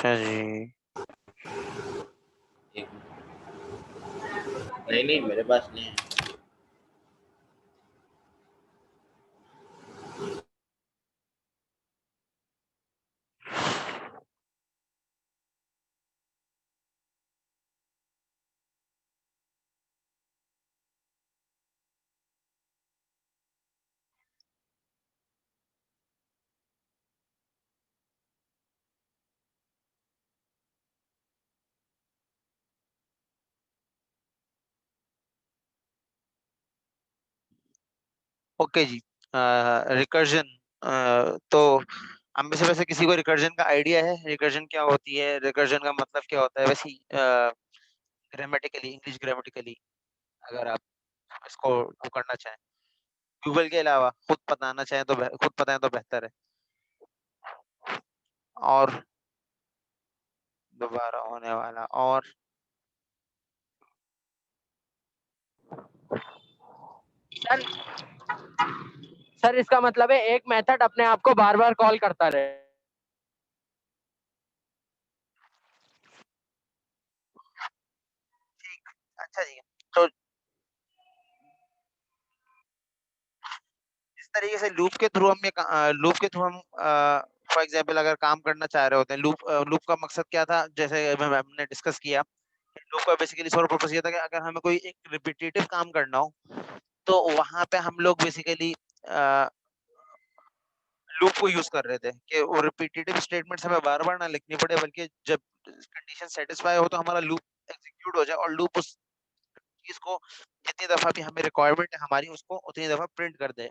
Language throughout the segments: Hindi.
अच्छा जी। एक नहीं नहीं मेरे पास नहीं है। ओके जी। रिकर्जन, तो हम में से वैसे किसी को रिकर्जन का आइडिया है? रिकर्जन क्या होती है, रिकर्जन का मतलब क्या होता है वैसे ही ग्रामेटिकली, इंग्लिश ग्रामेटिकली, अगर आप इसको वो करना चाहें गूगल के अलावा, खुद बताना चाहें तो खुद बताएं तो बेहतर है। और दोबारा होने वाला, और सर सर इसका मतलब है एक मेथड अपने आप को बार बार कॉल करता रहे। ठीक, अच्छा जी। तो इस तरीके से लूप के थ्रू हम फॉर एग्जांपल अगर काम करना चाह रहे होते हैं, लूप का मकसद क्या था, जैसे हमने डिस्कस किया, लूप का बेसिकली सोल पर्पस ये था कि अगर हमें कोई एक रिपीटेटिव काम करना हो तो वहां पे हम लोग बेसिकली लूप को यूज कर रहे थे कि वो रिपीटेटिव स्टेटमेंट्स हमें बार बार ना लिखनी पड़े, बल्कि जब कंडीशन सेटिस्फाई हो तो हमारा लूप एग्जीक्यूट हो जाए और लूप उस चीज को जितनी दफा भी हमें रिक्वायरमेंट है हमारी उसको उतनी दफा प्रिंट कर दे।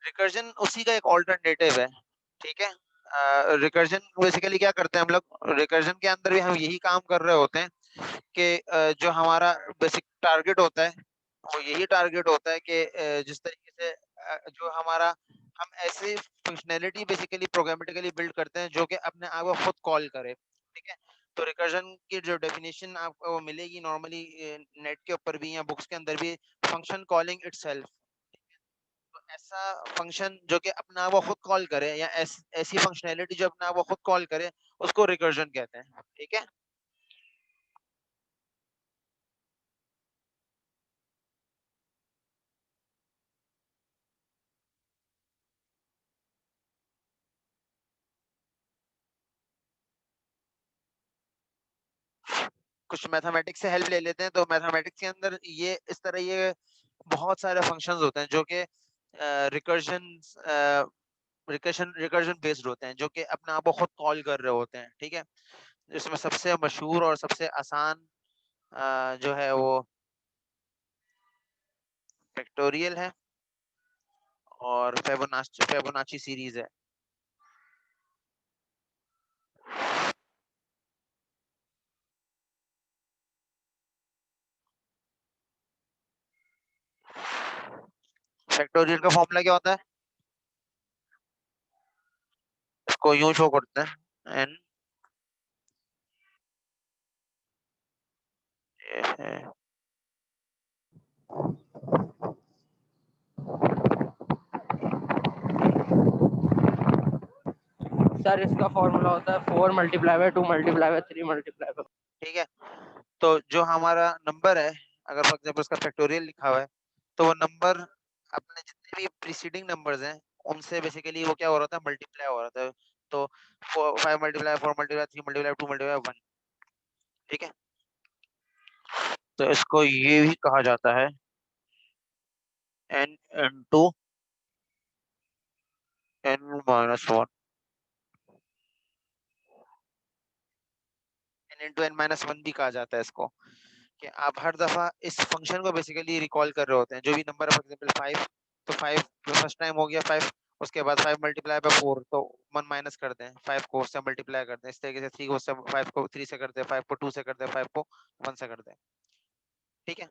रिकर्जन उसी का एक ऑल्टरनेटिव है, ठीक है। रिकर्जन बेसिकली क्या करते हैं हम लोग, रिकर्जन के अंदर भी हम यही काम कर रहे होते हैं कि जो हमारा बेसिक टारगेट होता है वो यही टारगेट होता है कि जिस तरीके से जो हमारा हम ऐसी फंक्शनैलिटी बेसिकली प्रोग्रामेटिकली बिल्ड करते हैं जो कि अपने आप को खुद कॉल करे, ठीक है। तो रिकर्जन की जो डेफिनेशन आपको वो मिलेगी नॉर्मली नेट के ऊपर भी या बुक्स के अंदर भी, फंक्शन कॉलिंग इटसेल्फ। तो ऐसा फंक्शन जो कि अपने आप को खुद कॉल करे या ऐसी फंक्शनैलिटी जो अपने आप को खुद कॉल करे उसको रिकर्जन कहते हैं, ठीक है। कुछ मैथमेटिक्स से हेल्प ले लेते हैं। तो मैथमेटिक्स के अंदर ये इस तरह ये बहुत सारे फंक्शंस होते हैं जो कि रिकर्जन रिकर्जन रिकर्जन बेस्ड होते हैं, जो कि अपने आप को खुद कॉल कर रहे होते हैं, ठीक है। जिसमें सबसे मशहूर और सबसे आसान जो है वो फैक्टोरियल है और फेबोनाची सीरीज है। फैक्टोरियल का फॉर्मूला क्या होता है? इसको यूं शो करते हैं, एन है सर इसका फॉर्मूला होता है 4 multiply by 2 multiply by 3 multiply by, ठीक है। तो जो हमारा नंबर है, अगर फॉर एग्जांपल उसका फैक्टोरियल लिखा हुआ है तो वो नंबर अपने जितने भी प्रीसीडिंग नंबर्स हैं उनसे बेसिकली वो क्या हो रहा था, मल्टीप्लाई हो रहा था। तो 5 मल्टीप्लाई 4 मल्टीप्लाई 3 मल्टीप्लाई 2 मल्टीप्लाई 1, ठीक है। तो इसको ये भी कहा जाता है n into n minus 1, n into n minus 1 भी कहा जाता है इसको, कि आप हर दफा इस फंक्शन को बेसिकली रिकॉल कर रहे होते हैं। जो भी नंबर है फॉर एग्जांपल 5, तो 5 फर्स्ट टाइम हो गया 5, उसके बाद 5 मल्टीप्लाई बाय 4 तो 1 माइनस कर दें, 5 को उससे मल्टीप्लाई कर दें, इस तरीके से 3 को उससे 5 को 3 से कर दें, 5 को 2 से कर दें, 5 को 1 से कर दें, ठीक है।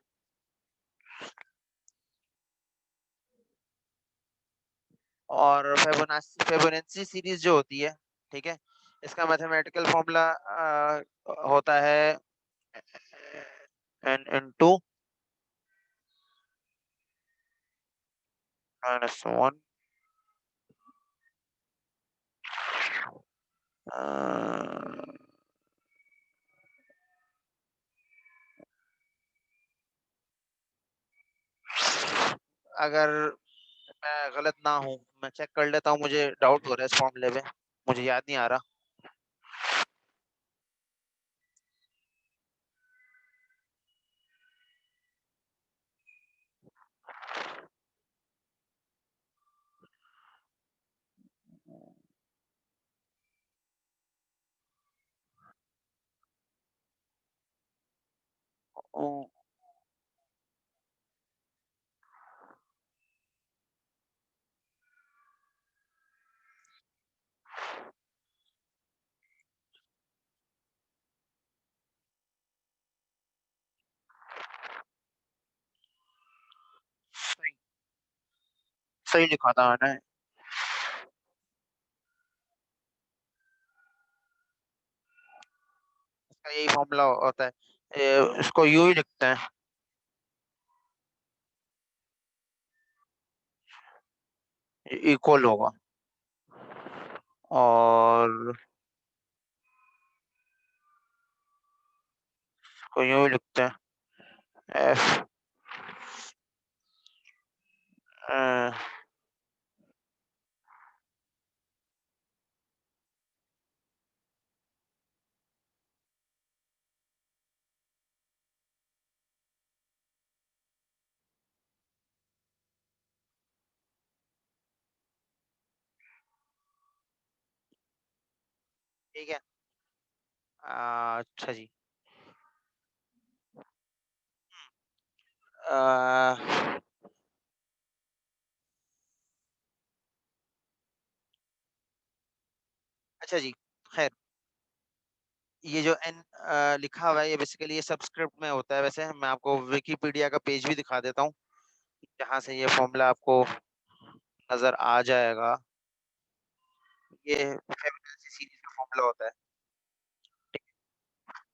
और फिबोनाची सीरीज जो होती है, ठीक है, इसका मैथमेटिकल फॉर्मूला होता है n into minus 1 अगर मैं गलत ना हूँ, मैं चेक कर लेता हूँ, मुझे डाउट हो रहा है इस फॉर्मूले में, मुझे याद नहीं आ रहा। ओ, सही सही लिखा था मैंने। इसका यही फॉर्मूला होता है, इसको यू ही लिखते हैं, इक्वल होगा, और इसको यूं ही लिखते हैं, एफ, ठीक है। अच्छा जी। आ, अच्छा जी, खैर, ये जो एन लिखा हुआ है, ये बेसिकली ये सबस्क्रिप्ट में होता है। वैसे मैं आपको विकिपीडिया का पेज भी दिखा देता हूँ, जहाँ से ये फॉर्मूला आपको नजर आ जाएगा। ये फिबोनाची सीरीज का फॉर्मूला होता है। ठीक है?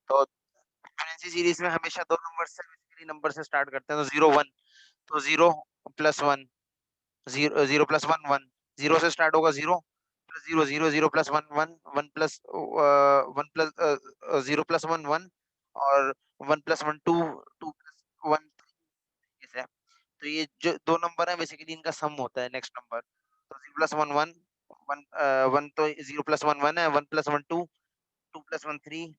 तो फिबोनाची सीरीज में हमेशा दो नंबर से, बेसिकली नंबर से स्टार्ट करते हैं, तो 0 1, तो 0 प्लस 1, 0 0 प्लस 1 1, 0 से स्टार्ट होगा, 0 plus 0 0 0 plus 1 1, 1 plus 1 plus 0 plus 1 1, और 1 प्लस 1 2, 2 प्लस 1 3 है। तो ये जो दो नंबर है, बेसिकली इनका सम होता है नेक्स्ट नंबर। तो 0 प्लस 1 1, 1 1, तो 0 प्लस 1 1 है, 1 प्लस 1 2, 2 प्लस 1 3,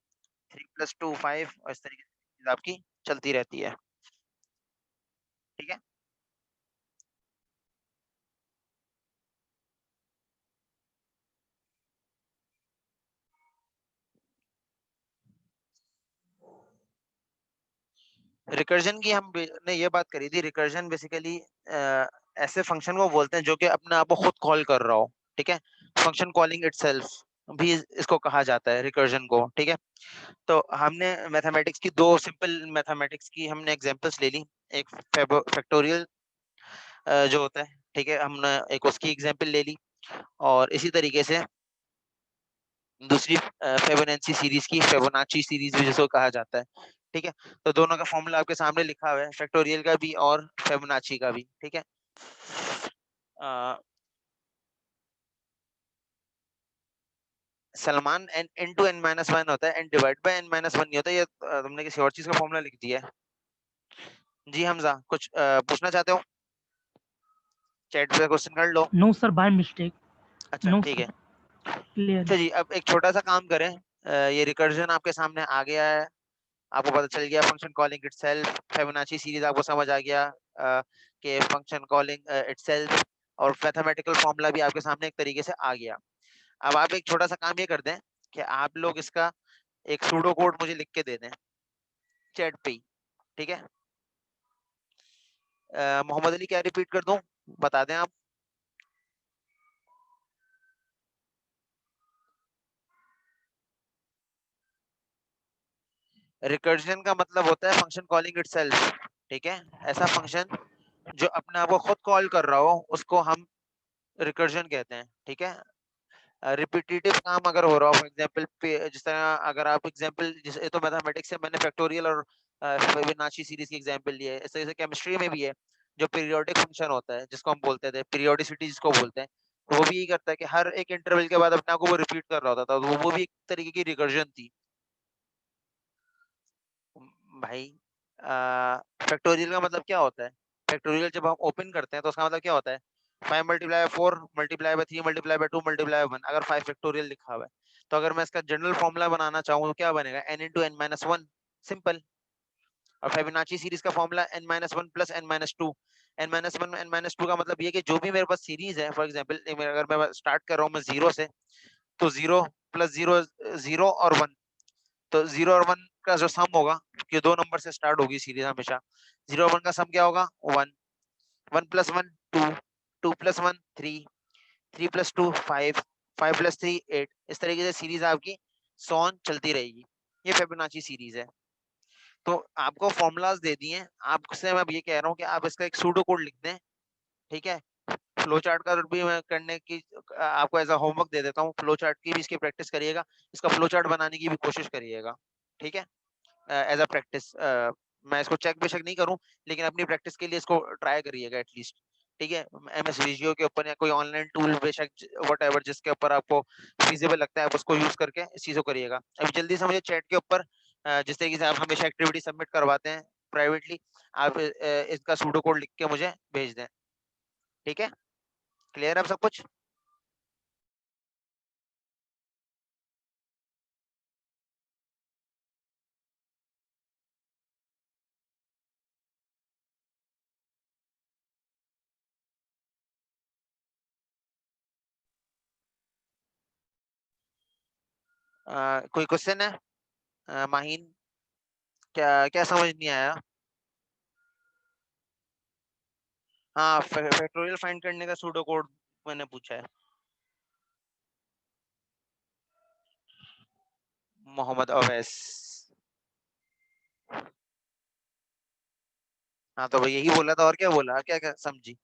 3 प्लस 2 5, और इस तरीके से आपकी चलती रहती है। ठीक है। रिकर्जन की ने ये बात करी थी, रिकर्जन बेसिकली ऐसे फंक्शन को बोलते हैं जो कि अपने आप को खुद कॉल कर रहा हो। ठीक है, फंक्शन कॉलिंग इटसेल्फ भी इसको कहा जाता है, रिकर्जन को। ठीक है, तो हमने मैथमेटिक्स की दो सिंपल मैथमेटिक्स की हमने एग्जांपल्स ले ली। एक फैक्टोरियल जो होता है, ठीक है, हमने एक उसकी एग्जांपल ले ली, और इसी तरीके से दूसरी फिबोनाची सीरीज की, फिबोनाची सीरीज भी जिसको कहा जाता है। ठीक है, तो दोनों का फॉर्मूला आपके सामने लिखा हुआ है, फैक्टोरियल का भी और फिबोनाची का भी। ठीक है, Salman n into n minus one होता है, n divide by n minus one नहीं होता। ये तुमने किसी और चीज का फॉर्मूला लिख दिया है। जी हमजा, कुछ पूछना चाहते हो? चैट पे क्वेश्चन कर लो। No sir, by mistake. अच्छा नो ठीक सर, है। क्लियर। अच्छा जी, अब एक छोटा सा काम करें। ये रिकर्जन आपके सामने आ गया है, आपको पता चल गया function calling itself, Fibonacci series आपको समझ आ गया कि फंक्शन कॉलिंग इटसेल्फ, और मैथमेटिकल फॉर्मूला भी आपके सामने एक तरीके से आ गया। अब आप एक छोटा सा काम ये कर दें कि आप लोग इसका एक सूडो कोड मुझे लिख के दे दें चैट पे ही। ठीक है, मोहम्मद अली, क्या रिपीट कर दूं, बता दें आप? रिकर्जन का मतलब होता है फंक्शन कॉलिंग इटसेल्फ। ठीक है, ऐसा फंक्शन जो अपने आप को खुद कॉल कर रहा हो, उसको हम रिकर्जन कहते हैं। ठीक है, रिपीटेटिव काम अगर हो रहा हो, फॉर एग्जांपल जिस तरह, अगर आप एग्जांपल, ये तो मैथमेटिक्स से मैंने फैक्टोरियल और फिबोनाची सीरीज की एग्जांपल ली है, इस तरह से केमिस्ट्री में भी है, जो पीरियोडिक फंक्शन होता है जिसको हम बोलते थे, पीरियोडिसिटी जिसको बोलते हैं, तो वो भी यही करता है कि हर एक इंटरवल के बाद अपने आप को वो रिपीट कर रहा होता था, तो वो भी एक तरीके की रिकर्जन थी। भाई फैक्टोरियल का मतलब क्या होता है? फैक्टोरियल जब हम ओपन करते हैं तो उसका मतलब क्या होता है? 5 multiply 4 multiply by 3 multiply by 2 multiply by 1, अगर 5 फैक्टोरियल लिखा हुआ है तो अगर मैं इसका जनरल फॉर्मूला बनाना चाहूँ तो क्या बनेगा? n into n minus 1, simple. और फिबोनाची सीरीज का formula n minus 1 plus n minus 2, n minus 1 n minus 2 का मतलब ये कि जो भी मेरे पास सीरीज है, फॉर एग्जांपल अगर मैं स्टार्ट कर रहा हूँ मैं 0 से, तो 0 प्लस 0 0 और 1, तो 0 और 1 का जो सम होगा, कि दो नंबर से स्टार्ट होगी सीरीज हमेशा, 0 और 1 का सम क्या होगा? 1, 1 प्लस 1 2, 2 प्लस 1 3, 3 प्लस 2 5, 5 प्लस 3 8, इस तरीके से सीरीज आपकी सॉन चलती रहेगी। ये फिबोनाची सीरीज है। तो आपको फॉर्मूलाज दे दिए हैं, आपसे मैं ये कह रहा हूँ कि आप इसका एक सूडो कोड लिख दें, ठीक है? फ्लो चार्ट का भी मैं करने की आपको एज अ होमवर्क दे देता हूँ, फ्लो चार्ट की भी इसकी प्रैक्टिस करिएगा, इसका फ्लो चार्ट बनाने की भी कोशिश करिएगा, ठीक है? एज अ प्रैक्टिस मैं इसको चेक बेशक नहीं करूं, लेकिन अपनी प्रैक्टिस के लिए इसको ट्राई करिएगा एटलीस्ट, ठीक है? MS विजियो के ऊपर या कोई ऑनलाइन टूल बेशक व्हाटएवर जिसके ऊपर आपको फीजिबल लगता है आप उसको यूज करके इस चीज को करिएगा। अभी जल्दी से मुझे चैट के ऊपर जिस तरीके से आप हमेशा एक्टिविटी सबमिट करवाते हैं प्राइवेटली, आप इसका सूडो कोड लिख के मुझे भेज दें, ठीक है? क्लियर है अब सब कुछ? कोई क्वेश्चन है? माहीन, क्या क्या समझ नहीं आया? हाँ, फैक्टोरियल फाइंड करने का सूडो कोड मैंने पूछा है। मोहम्मद अवैस। हाँ तो भाई यही बोला था, और क्या बोला? क्या क्या समझी?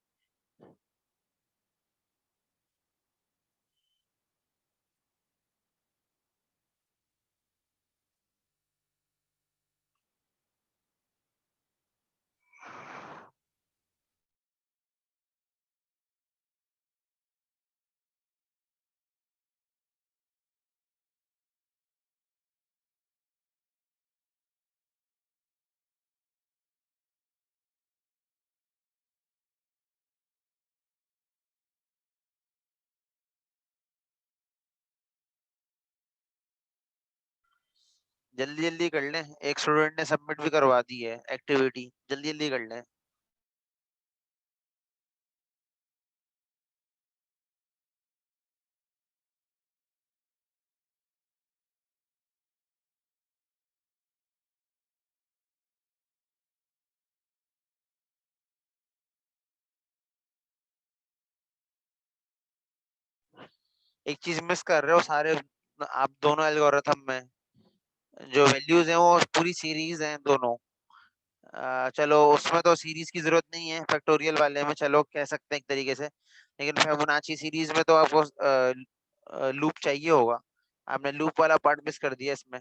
जल्दी जल्दी कर लें, एक स्टूडेंट ने सबमिट भी करवा दी है एक्टिविटी, जल्दी जल्दी कर लें। एक चीज मिस कर रहे हो सारे आप दोनों एल्गोरिथम में, जो वैल्यूज हैं वो पूरी सीरीज हैं दोनों। चलो उसमें तो सीरीज की जरूरत नहीं है, फैक्टोरियल वाले में चलो कह सकते हैं एक तरीके से, लेकिन फिबोनाची सीरीज में तो आपको लूप चाहिए होगा, आपने लूप वाला पार्ट मिस कर दिया इसमें।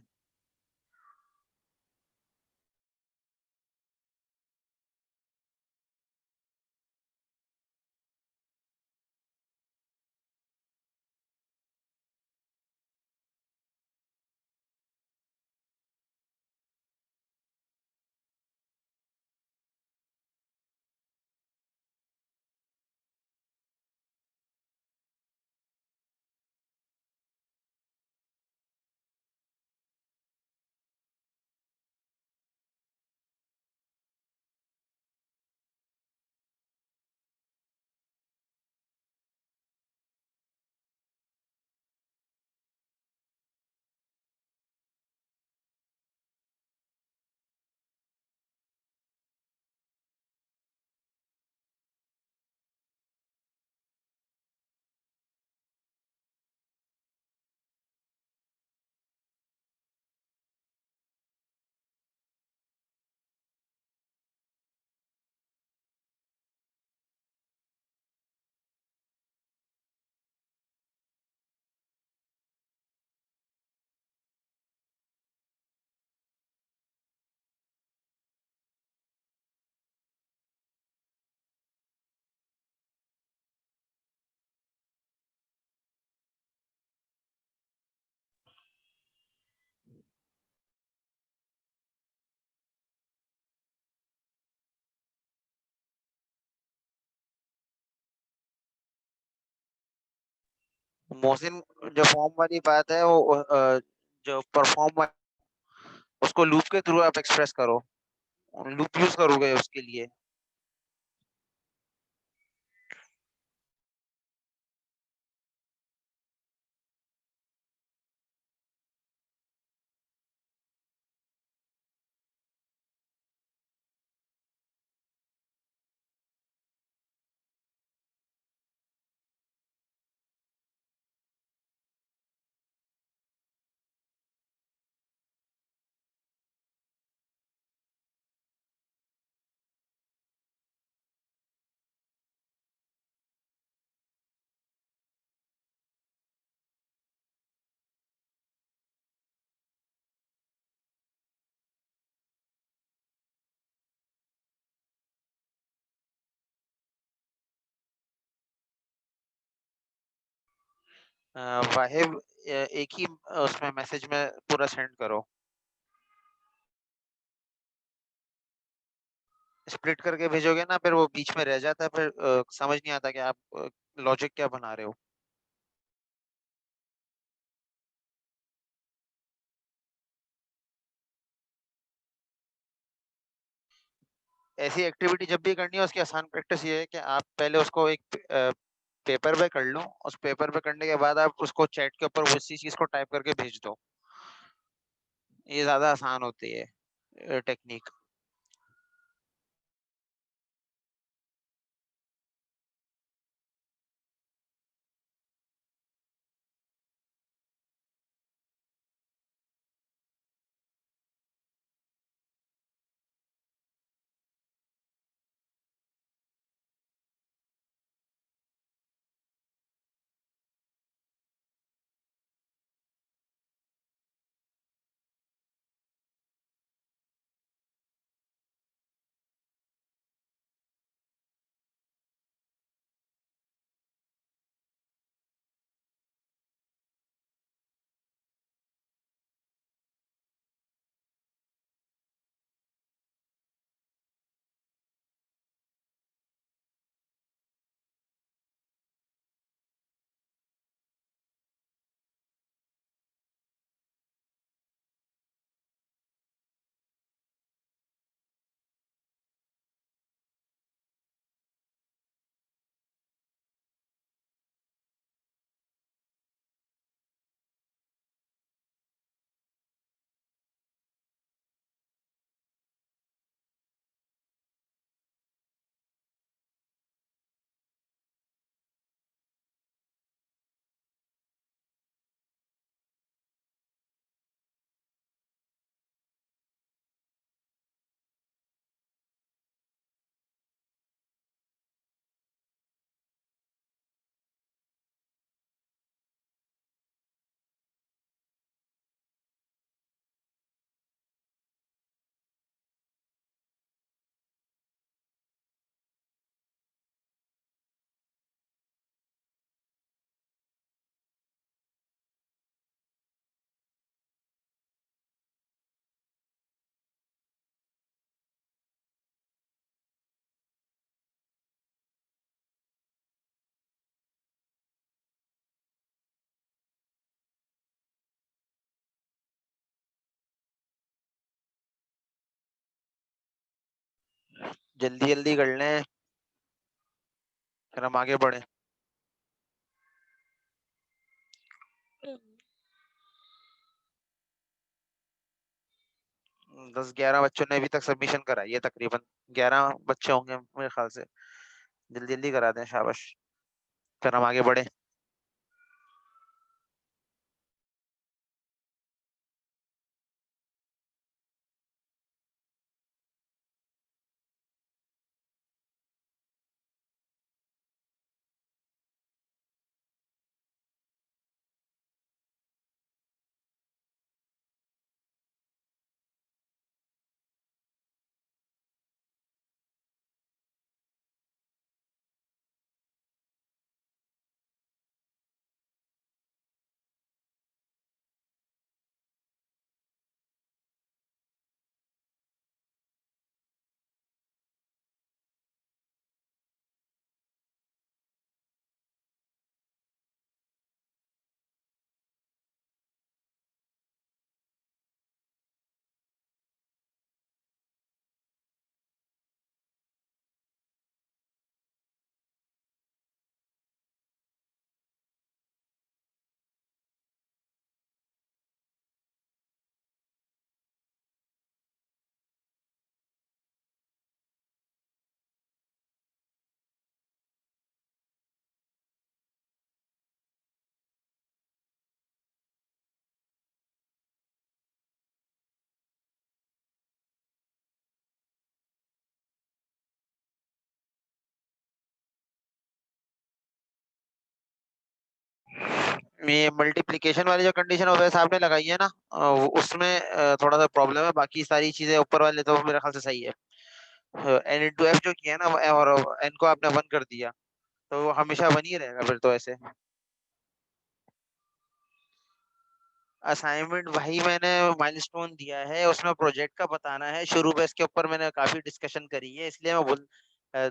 मोहसिन, जो फॉर्म वाली बात है वो जो परफॉर्म उसको लूप के थ्रू आप एक्सप्रेस करो, लूप यूज करोगे उसके लिए। वाहिब, एक ही उसमें मैसेज में पूरा सेंड करो। स्प्लिट करके भेजोगे ना, फिर वो बीच में रह जाता है, फिर समझ नहीं आता कि आप लॉजिक क्या बना रहे हो। ऐसी एक्टिविटी जब भी करनी है, उसकी आसान प्रैक्टिस ये है कि आप पहले उसको एक पेपर पे कर लो, उस पेपर पे करने के बाद आप उसको चैट के ऊपर उसी चीज को टाइप करके भेज दो। ये ज्यादा आसान होती है टेक्निक। जल्दी जल्दी कर लें, फिर हम आगे बढ़े। 10-11 बच्चों ने अभी तक सबमिशन कराई है, तकरीबन 11 बच्चे होंगे मेरे ख्याल से। जल्दी जल्दी करा दें, शाबाश, फिर हम आगे बढ़े। ये मल्टीप्लिकेशन वाली जो कंडीशन वैसे आपने लगाई है ना, उसमें थोड़ा सा प्रॉब्लम है, बाकी सारी चीजें ऊपर वाले तो मेरे ख्याल से सही है। एन इंटू एफ जो किया ना, और एन को आपने 1 कर दिया, तो वो हमेशा 1 ही रहेगा फिर तो ऐसे। असाइनमेंट भाई मैंने माइलस्टोन दिया है, उसमें प्रोजेक्ट का बताना है, शुरू में इसके ऊपर मैंने काफी डिस्कशन करी है, इसलिए अ,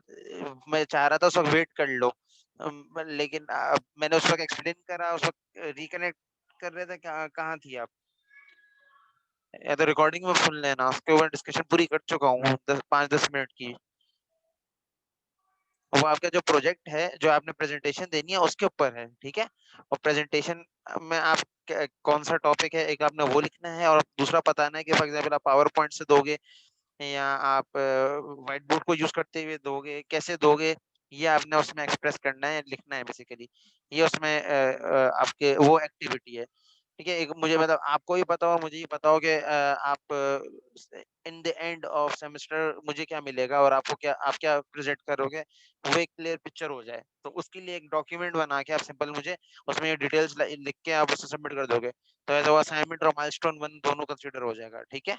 मैं चाह रहा था उस वक्त वेट कर लो। लेकिन मैंने उस वक्त एक्सप्लेन करा, उस वक्त रिकनेक्ट कर रहे थे, कहाँ कहाँ थी आप? या तो रिकॉर्डिंग में सुन लेना, उसके ऊपर डिस्कशन पूरी कर चुका हूँ 5-10 मिनट की। वो आपका जो प्रोजेक्ट है, जो आपने प्रेजेंटेशन देनी है, उसके ऊपर है, ठीक है। और प्रेजेंटेशन में आप कौन सा टॉपिक है, एक आपने वो लिखना है, और दूसरा बताना है कि फॉर एग्जाम्पल आप पावर पॉइंट से दोगे या आप व्हाइट बोर्ड को यूज करते हुए दोगे, कैसे दोगे, ये आपने उसमें एक्सप्रेस करना है, लिखना है बेसिकली। ये उसमें आपके वो एक्टिविटी है, ठीक है। एक मुझे मतलब आपको ही पता हो, मुझे ही पता हो कि आप in the end of semester मुझे क्या मिलेगा और आपको क्या, आप क्या प्रेजेंट करोगे, वो एक क्लियर पिक्चर हो जाए। तो उसके लिए एक डॉक्यूमेंट बना के आप सिंपल मुझे उसमें ये डिटेल्स लिख के आप उसे सबमिट कर दोगे, तो एज असाइनमेंट और माइलस्टोन 1 दोनों कंसीडर हो जाएगा, ठीक है।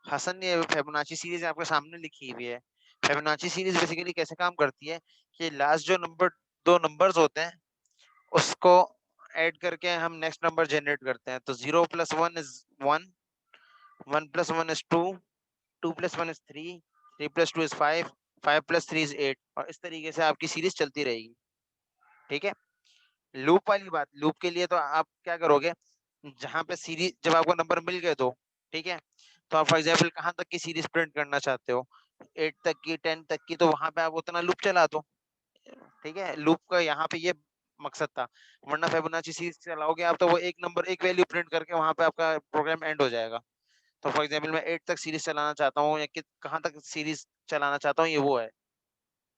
हसन, ये फिबोनाची सीरीज आपके सामने लिखी हुई है। फिबोनाची सीरीज बेसिकली कैसे काम करती है कि लास्ट जो दो नंबर्स होते हैं, उसको ऐड करके हम नेक्स्ट नंबर जनरेट करते हैं। तो 0+1 is 1, 1+1 is 2, 2+1 is 3, 3+2 is 5, 5+3 is 8, और इस तरीके से आपकी सीरीज चलती रहेगी, ठीक है। लूप वाली बात, लूप के लिए तो आप क्या करोगे, जहां पे सीरीज जब आपको नंबर मिल गए दो, ठीक है, तो आप फॉर एग्जाम्पल कहाँ तक की सीरीज प्रिंट करना चाहते हो, 8 तक की, 10 तक की, तो वहां पे आप उतना लूप चला दो, ठीक है। लूप का यहाँ पे ये मकसद था, वरना फिबोनाची सीरीज चलाओगे आप तो वो एक नंबर, एक वैल्यू प्रिंट करके वहां पे आपका प्रोग्राम एंड हो जाएगा। तो फॉर एग्जाम्पल मैं 8 तक सीरीज चलाना चाहता हूँ, या कहाँ तक सीरीज चलाना चाहता हूँ, ये वो है।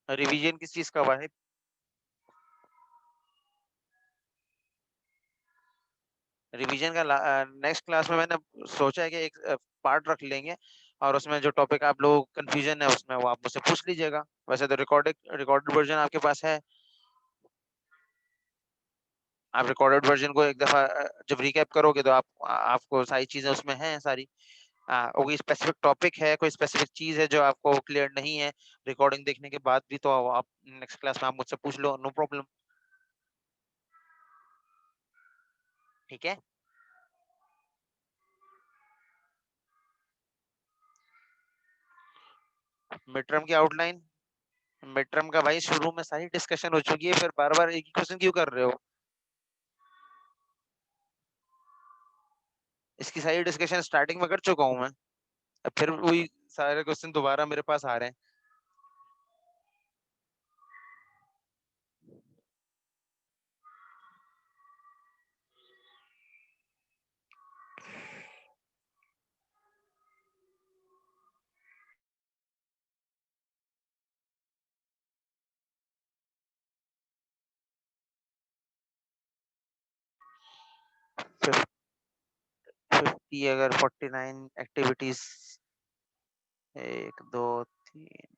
रिवीजन किस चीज का हुआ है? रिवीजन का नेक्स्ट क्लास में मैंने सोचा है कि एक पार्ट रख लेंगे, और उसमें जो टॉपिक आप लोग कंफ्यूजन है उसमें वो आप मुझसे पूछ लीजिएगा। वैसे तो रिकॉर्डेड वर्जन आपके पास है, आप रिकॉर्डेड वर्जन को एक दफा जब रिकैप करोगे तो आपको सारी चीजें उसमें हैं सारी। कोई स्पेसिफिक टॉपिक है, कोई स्पेसिफिक चीज है जो आपको क्लियर नहीं है रिकॉर्डिंग देखने के बाद भी, तो आप नेक्स्ट क्लास में आप मुझसे पूछ लो, नो प्रॉब्लम, ठीक है। मिड टर्म की आउटलाइन, मिड टर्म का भाई शुरू में सारी डिस्कशन हो चुकी है, फिर बार बार एक ही क्वेश्चन क्यों कर रहे हो? इसकी सारी डिस्कशन स्टार्टिंग में कर चुका हूँ मैं, अब फिर वही सारे क्वेश्चन दोबारा मेरे पास आ रहे हैं। फिफ- 50 अगर 49 एक्टिविटीज, 1 2 3,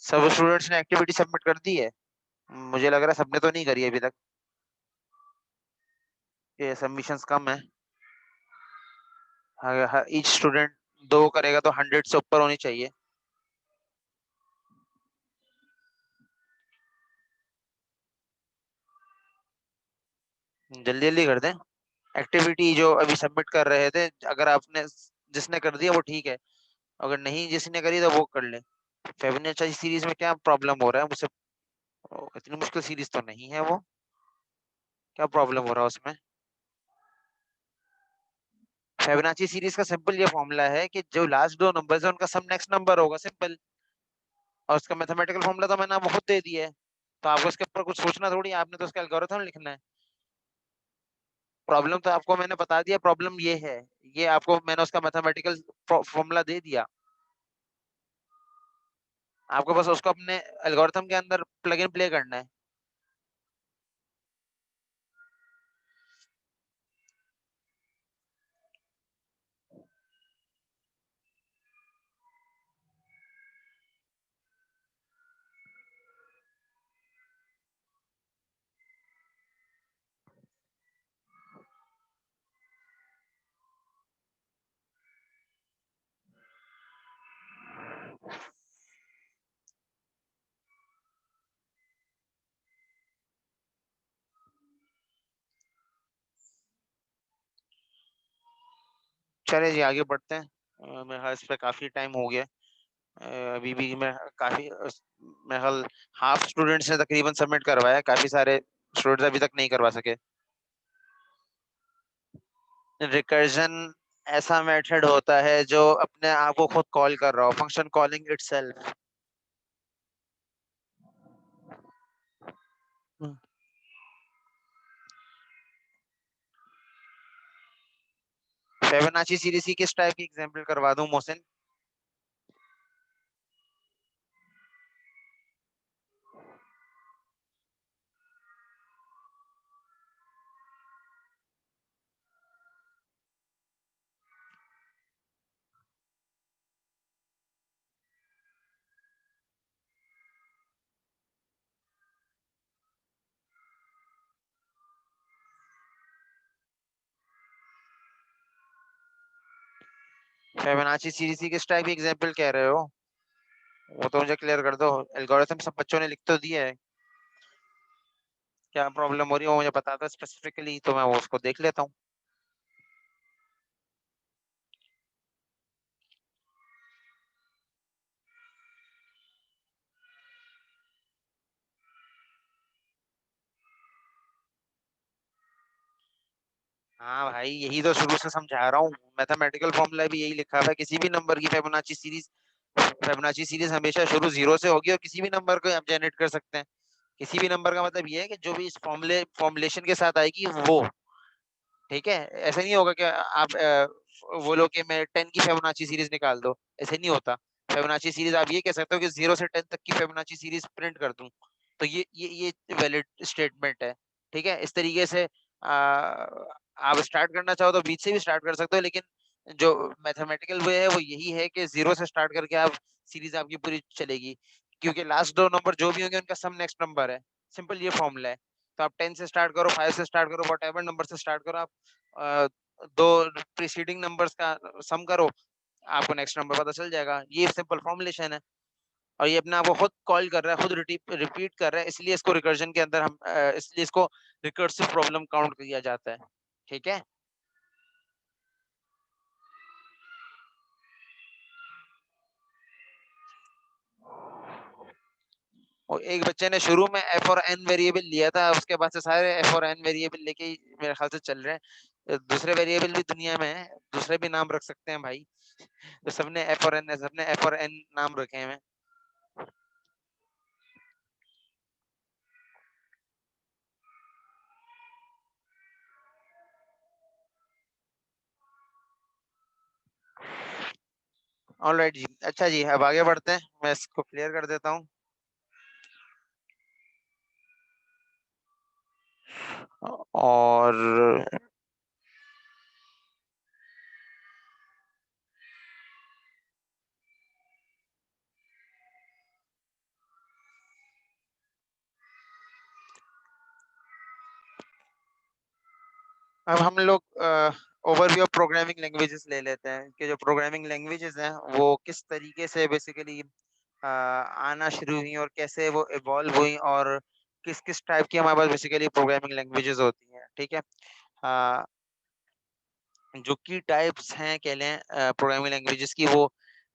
सब स्टूडेंट्स ने एक्टिविटी सबमिट कर दी है? मुझे लग रहा है सबने तो नहीं करी अभी तक, ये सबमिशंस कम है। ईच स्टूडेंट 2 करेगा तो 100 से ऊपर होनी चाहिए। जल्दी जल्दी कर दें। एक्टिविटी जो अभी सबमिट कर रहे थे, अगर आपने जिसने कर दिया वो ठीक है, अगर नहीं जिसने करी तो वो कर ले। फिबोनाची सीरीज में क्या प्रॉब्लम हो रहा है मुझसे इतनी मुश्किल सीरीज तो नहीं है वो, क्या प्रॉब्लम हो रहा है उसमें? फिबोनाची सीरीज का सिंपल ये फॉर्मूला है कि जो लास्ट दो नंबर्स है उनका सम नेक्स्ट नंबर होगा, सिंपल। और उसका मैथमेटिकल फॉर्मूला तो मैंने आपको खुद दे दिया है, तो आपको इसके ऊपर कुछ सोचना थोड़ी है, आपने तो उसका एल्गोरिथम लिखना है। प्रॉब्लम तो आपको मैंने बता दिया, प्रॉब्लम ये है, ये आपको मैंने उसका मैथमेटिकल फॉर्मूला दे दिया, आपको बस उसको अपने एल्गोरिथम के अंदर प्लग इन प्ले करना है। चले जी आगे बढ़ते हैं। मेरे ख्याल इस पे काफी टाइम हो गया। अभी भी मैं काफी मेरे ख्याल हाफ स्टूडेंट्स ने तकरीबन सबमिट करवाया है, काफी सारे स्टूडेंट्स अभी तक नहीं करवा सके। रिकर्जन ऐसा मेथड होता है जो अपने आप को खुद कॉल कर रहा हो, function calling itself. Fibonacci series की किस टाइप की एग्जांपल करवा दूं मोहसिन? फिबोनाची सीरीज की किस टाइप की एग्जांपल कह रहे हो, वो तो मुझे क्लियर कर दो। एल्गोरिथम सब बच्चों ने लिख तो दिया है, क्या प्रॉब्लम हो रही है वो मुझे बता दो स्पेसिफिकली, तो मैं वो उसको देख लेता हूँ। हाँ भाई, यही तो शुरू से समझा रहा हूँ, मैथमेटिकल फॉर्मूला भी यही लिखा हुआ है, किसी भी नंबर की फिबोनाची सीरीज हमेशा शुरू जीरो से होगी और किसी भी नंबर को आप जनरेट कर सकते हैं। किसी भी नंबर का मतलब ये है कि जो भी इस फॉर्मुलेशन के साथ आएगी वो, ठीक है। ऐसा नहीं होगा कि आप बोलो कि मैं 10 की फिबोनाची सीरीज निकाल दो, ऐसे नहीं होता। फिबोनाची सीरीज आप ये कह सकते हो कि 0 से 10 तक की फिबोनाची सीरीज प्रिंट कर दूं, तो ये वैलिड स्टेटमेंट है, ठीक है। इस तरीके से आप स्टार्ट करना चाहो तो बीच से भी स्टार्ट कर सकते हो, लेकिन जो मैथमेटिकल वे है वो यही है कि 0 से स्टार्ट करके आप सीरीज आपकी पूरी चलेगी, क्योंकि लास्ट दो नंबर जो भी होंगे उनका सम नेक्स्ट नंबर है, सिंपल ये फॉर्मूला है। तो आप 10 से स्टार्ट करो, 5 से स्टार्ट करो, वट एवर नंबर से स्टार्ट करो, आप अ, दो प्रीसीडिंग नंबर्स का सम करो, आपको नेक्स्ट नंबर पता चल जाएगा। ये सिंपल फॉर्मुलेशन है, और ये अपने आप को खुद कॉल कर रहा है, खुद रिपीट कर रहा है, इसलिए इसको रिकर्जन के अंदर हम इसलिए इसको रिकर्सिव प्रॉब्लम काउंट किया जाता है, ठीक है। और एक बच्चे ने शुरू में एफ और एन वेरिएबल लिया था, उसके बाद से सारे एफ और एन वेरिएबल लेके ही मेरे ख्याल से चल रहे हैं। दूसरे वेरिएबल भी दुनिया में है, दूसरे भी नाम रख सकते हैं भाई, तो सबने एफ और एन नाम रखे हैं। ऑलराइट जी, अच्छा जी, अब आगे बढ़ते हैं, मैं इसको क्लियर कर देता हूँ। और अब हम लोग ओवरव्यू ऑफ प्रोग्रामिंग लैंग्वेजेस ले लेते हैं कि जो प्रोग्रामिंग लैंग्वेजेस हैं वो किस तरीके से बेसिकली आना शुरू हुई और कैसे वो इवॉल्व हुई, और किस किस टाइप की हमारे पास बेसिकली प्रोग्रामिंग लैंग्वेजेस होती हैं, ठीक है। जो की टाइप्स हैं कह लें प्रोग्रामिंग लैंग्वेजेस की, वो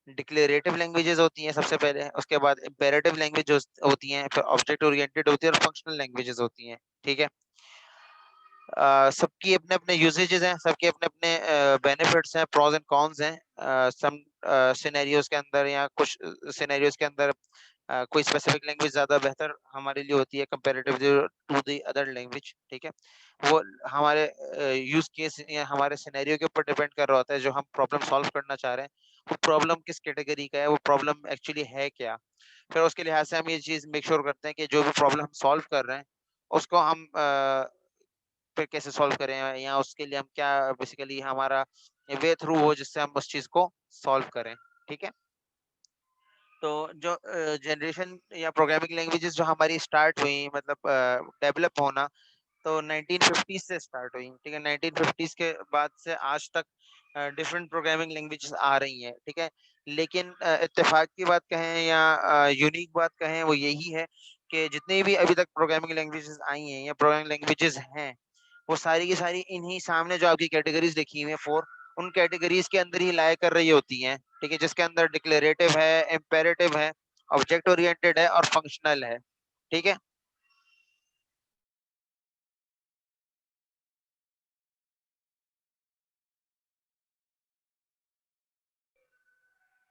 डिक्लेरेटिव लैंग्वेजेस होती हैं सबसे पहले, उसके बाद इम्पेरेटिव लैंग्वेज होती हैं, फिर ऑब्जेक्ट ओरिएंटेड होती है और फंक्शनल लैंग्वेजेस होती हैं। ठीक है, सबकी अपने अपने यूसेजेस हैं, सबके अपने अपने बेनिफिट्स हैं, प्रोज एंड कॉन्स हैं। सम सिनेरियोज के अंदर या कुछ सिनेरियोज के अंदर कोई स्पेसिफिक लैंग्वेज ज़्यादा बेहतर हमारे लिए होती है comparative to the other language. ठीक है, वो हमारे यूज केस या हमारे सिनेरियो के ऊपर डिपेंड कर रहा होता है, जो हम प्रॉब्लम सॉल्व करना चाह रहे हैं वो प्रॉब्लम किस कैटेगरी का है, वो प्रॉब्लम एक्चुअली है क्या। फिर उसके लिहाज से हम ये चीज़ मेक श्योर करते हैं कि जो भी प्रॉब्लम हम सॉल्व कर रहे हैं उसको हम फिर कैसे सॉल्व करें, या उसके लिए हम क्या बेसिकली हमारा वे थ्रू हो जिससे हम उस चीज़ को सॉल्व करें। ठीक है, तो जो जनरेशन या प्रोग्रामिंग लैंग्वेजेस जो हमारी स्टार्ट हुई, मतलब डेवलप होना, तो 1950s से स्टार्ट हुई। ठीक है, 1950s के बाद से आज तक डिफरेंट प्रोग्रामिंग लैंग्वेजेस आ रही हैं। ठीक है, लेकिन इत्तेफाक की बात कहें या यूनिक बात कहें, वो यही है कि जितनी भी अभी तक प्रोग्रामिंग लैंग्वेजेस आई हैं या प्रोग्रामिंग लैंग्वेजेस हैं, वो सारी की सारी इन्हीं सामने जो आपकी कैटेगरीज लिखी हुई हैं 4, उन कैटेगरीज के अंदर ही लाया कर रही होती हैं। ठीक है, जिसके अंदर डिक्लेरेटिव है, इम्पेरेटिव है, ऑब्जेक्ट ओरिएंटेड है और फंक्शनल है। ठीक है,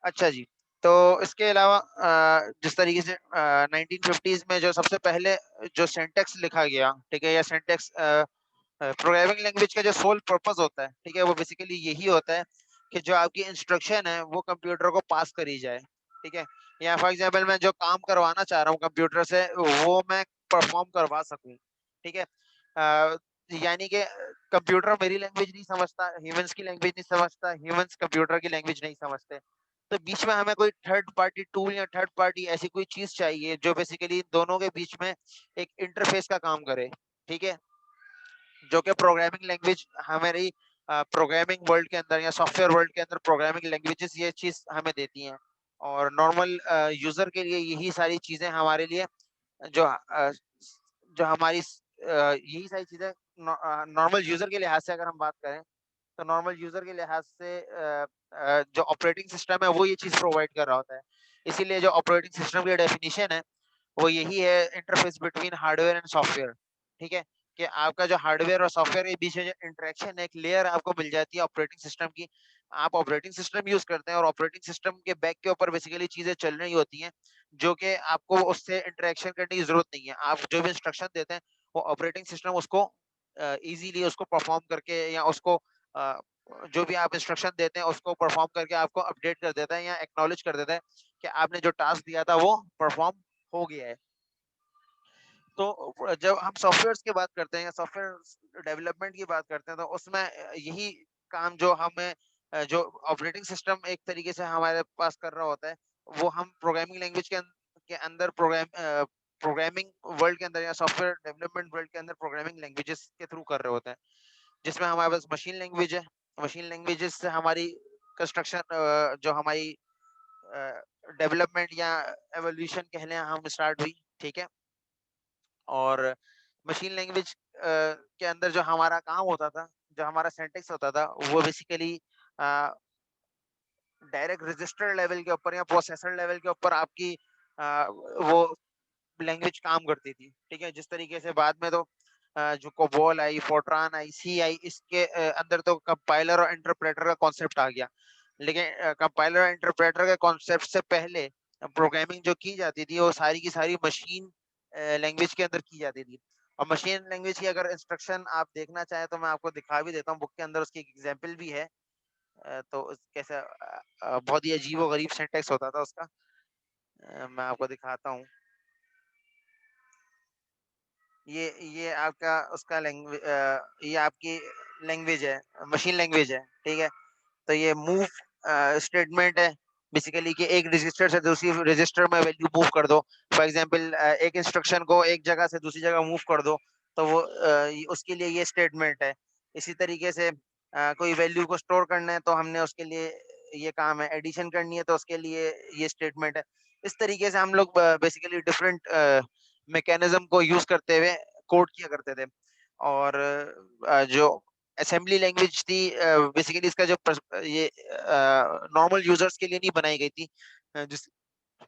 अच्छा जी, तो इसके अलावा जिस तरीके से 1950s में जो सबसे पहले जो सिंटैक्स लिखा गया, ठीक है, या सिंटैक्स प्रोग्रामिंग लैंग्वेज का जो सोल पर्पस होता है, ठीक है, वो बेसिकली यही होता है कि जो आपकी इंस्ट्रक्शन है वो कंप्यूटर को पास करी जाए। ठीक है, या फॉर एग्जांपल मैं जो काम करवाना चाह रहा हूँ कंप्यूटर से वो मैं परफॉर्म करवा सकूं। ठीक है, यानी कि कंप्यूटर मेरी लैंग्वेज नहीं समझता, ह्यूमंस की लैंग्वेज नहीं समझता, ह्यूमंस कंप्यूटर की लैंग्वेज नहीं समझते, तो बीच में हमें कोई थर्ड पार्टी टूल या थर्ड पार्टी ऐसी कोई चीज चाहिए जो बेसिकली दोनों के बीच में एक इंटरफेस का काम करे। ठीक है, जो कि प्रोग्रामिंग लैंग्वेज हमारी प्रोग्रामिंग वर्ल्ड के अंदर या सॉफ्टवेयर वर्ल्ड के अंदर प्रोग्रामिंग लैंग्वेजेस ये चीज हमें देती हैं, और नॉर्मल यूजर के लिए यही सारी चीजें हमारे लिए जो जो हमारी यही सारी चीजें नॉर्मल यूजर के लिहाज से अगर हम बात करें, तो नॉर्मल यूजर के लिहाज से जो ऑपरेटिंग सिस्टम है वो ये चीज प्रोवाइड कर रहा होता है। इसीलिए जो ऑपरेटिंग सिस्टम की डेफिनेशन है वो यही है, interface between hardware and software. ठीक है, कि आपका जो हार्डवेयर और सॉफ्टवेयर के बीच में जो इंटरेक्शन है, एक लेयर आपको मिल जाती है ऑपरेटिंग सिस्टम की। आप ऑपरेटिंग सिस्टम यूज करते हैं और ऑपरेटिंग सिस्टम के बैक के ऊपर बेसिकली चीजें चल रही होती हैं, जो कि आपको उससे इंटरेक्शन करने की जरूरत नहीं है। आप जो भी इंस्ट्रक्शन देते हैं वो ऑपरेटिंग सिस्टम उसको इजीली उसको परफॉर्म करके या उसको जो भी आप इंस्ट्रक्शन देते हैं उसको परफॉर्म करके आपको अपडेट कर देता है या एक्नॉलेज कर देता है कि आपने जो टास्क दिया था वो परफॉर्म हो गया है। तो जब हम सॉफ्टवेयर की बात करते हैं या सॉफ्टवेयर डेवलपमेंट की बात करते हैं, तो उसमें यही काम जो हमें जो ऑपरेटिंग सिस्टम एक तरीके से हमारे पास कर रहा होता है, वो हम प्रोग्रामिंग लैंग्वेज के अंदर प्रोग्रामिंग वर्ल्ड के अंदर या सॉफ्टवेयर डेवलपमेंट वर्ल्ड के अंदर प्रोग्रामिंग लैंग्वेजेस के थ्रू कर रहे होते हैं, जिसमें हमारे पास मशीन लैंग्वेज है। मशीन लैंग्वेजेस से हमारी कंस्ट्रक्शन जो हमारी डेवलपमेंट या एवोल्यूशन कह लें हम स्टार्ट हुई। ठीक है, और मशीन लैंग्वेज के अंदर जो हमारा काम होता था, जो हमारा सिंटैक्स होता था, वो बेसिकली डायरेक्ट रजिस्टर लेवल के ऊपर या प्रोसेसर लेवल के ऊपर आपकी वो लैंग्वेज काम करती थी। ठीक है, जिस तरीके से बाद में तो जो कोबोल आई, फोर्ट्रान आई, सी आई, इसके अंदर तो कंपाइलर और इंटरप्रेटर का कॉन्सेप्ट आ गया, लेकिन कंपाइलर और इंटरप्रेटर के कॉन्सेप्ट से पहले प्रोग्रामिंग जो की जाती थी वो सारी की सारी मशीन लैंग्वेज के अंदर की जाती थी। और मशीन लैंग्वेज की अगर इंस्ट्रक्शन आप देखना चाहें तो मैं आपको दिखा भी देता हूँ, बुक के अंदर उसकी एक एग्जाम्पल भी है। तो कैसा बहुत ही अजीब और गरीब सिंटैक्स होता था उसका। मैं आपको दिखाता हूँ। ये आपका उसका लैंग्वेज, ये आपकी लैंग्वेज है, मशीन लैंग्वेज है। ठीक है, तो ये मूव स्टेटमेंट है बेसिकली कि एक रजिस्टर से दूसरी रजिस्टर में वैल्यू मूव कर दो। फॉर एग्जांपल एक इंस्ट्रक्शन को एक जगह से दूसरी जगह मूव कर दो, तो वो उसके लिए ये स्टेटमेंट है। इसी तरीके से कोई वैल्यू को स्टोर करना है तो हमने उसके लिए ये काम है, एडिशन करनी है तो उसके लिए ये स्टेटमेंट है। इस तरीके से हम लोग बेसिकली डिफरेंट मैकेनिज्म को यूज करते हुए कोड किया करते थे। और जो असेंबली लैंग्वेज थी बेसिकली इसका जो ये नॉर्मल यूजर्स के लिए नहीं बनाई गई थी, जिस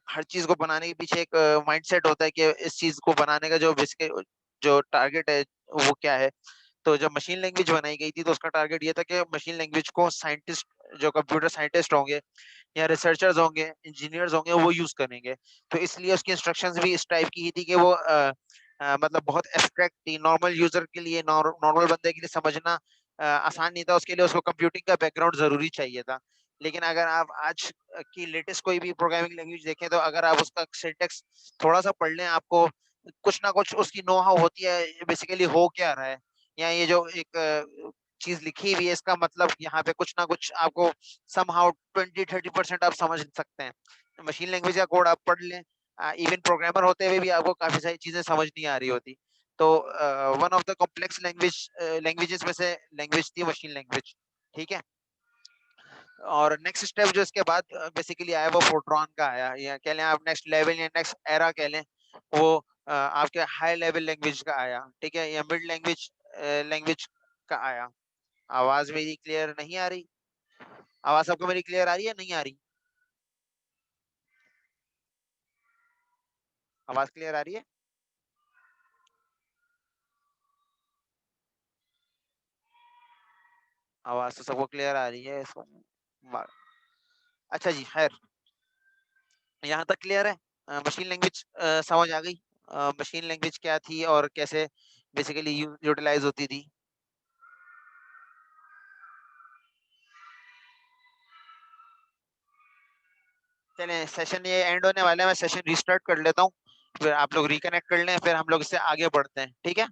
हर चीज को बनाने के पीछे एक माइंडसेट होता है कि इस चीज को बनाने का जो बेसिक जो टारगेट है वो क्या है। तो जब मशीन लैंग्वेज बनाई गई थी तो उसका टारगेट ये था कि मशीन लैंग्वेज को साइंटिस्ट, जो कंप्यूटर साइंटिस्ट होंगे या रिसर्चर्स होंगे, इंजीनियर्स होंगे, वो यूज करेंगे। तो इसलिए उसकी इंस्ट्रक्शंस भी इस टाइप की ही थी कि वो मतलब बहुत एब्स्ट्रैक्ट थी, नॉर्मल यूजर के लिए, नॉर्मल बंदे के लिए समझना आसान नहीं था, उसके लिए उसको कंप्यूटिंग का बैकग्राउंड जरूरी चाहिए था। लेकिन अगर आप आज की लेटेस्ट कोई भी प्रोग्रामिंग लैंग्वेज देखें तो अगर आप उसका सिंटैक्स थोड़ा सा पढ़ लें, आपको कुछ ना कुछ उसकी नो हाउ होती है बेसिकली हो क्या रहा है, या ये जो एक चीज लिखी हुई है इसका मतलब यहाँ पे कुछ ना कुछ आपको समहाउ 20-30% आप समझ सकते हैं। मशीन लैंग्वेज का कोड आप पढ़ लें, इवन प्रोग्रामर होते हुए भी आपको काफी सारी चीजें समझ नहीं आ रही होती। तो one of the complex languages में से लैंग्वेज थी मशीन लैंग्वेज। ठीक है। और नेक्स्ट स्टेप जो इसके बाद बेसिकली आया वो फोर्ट्रॉन का आया, या कह लें आप नेक्स्ट लेवल या नेक्स्ट एरा कह लें, वो आपके हाई लेवल लैंग्वेज का आया। ठीक है, या मिड लैंग्वेज लैंग्वेज का आया। आवाज मेरी क्लियर नहीं आ रही? आवाज आपको मेरी क्लियर आ रही है नहीं आ रही? आवाज क्लियर आ रही है? आवाज तो सबको क्लियर आ रही है इसको। अच्छा जी, खैर, यहाँ तक क्लियर है। मशीन लैंग्वेज समझ आ गई, मशीन लैंग्वेज क्या थी और कैसे बेसिकली यूटिलाइज होती थी। चलें, सेशन ये एंड होने वाला है, मैं सेशन रिस्टार्ट कर लेता हूँ, फिर आप लोग रिकनेक्ट कर लें, फिर हम लोग इससे आगे बढ़ते हैं। ठीक है।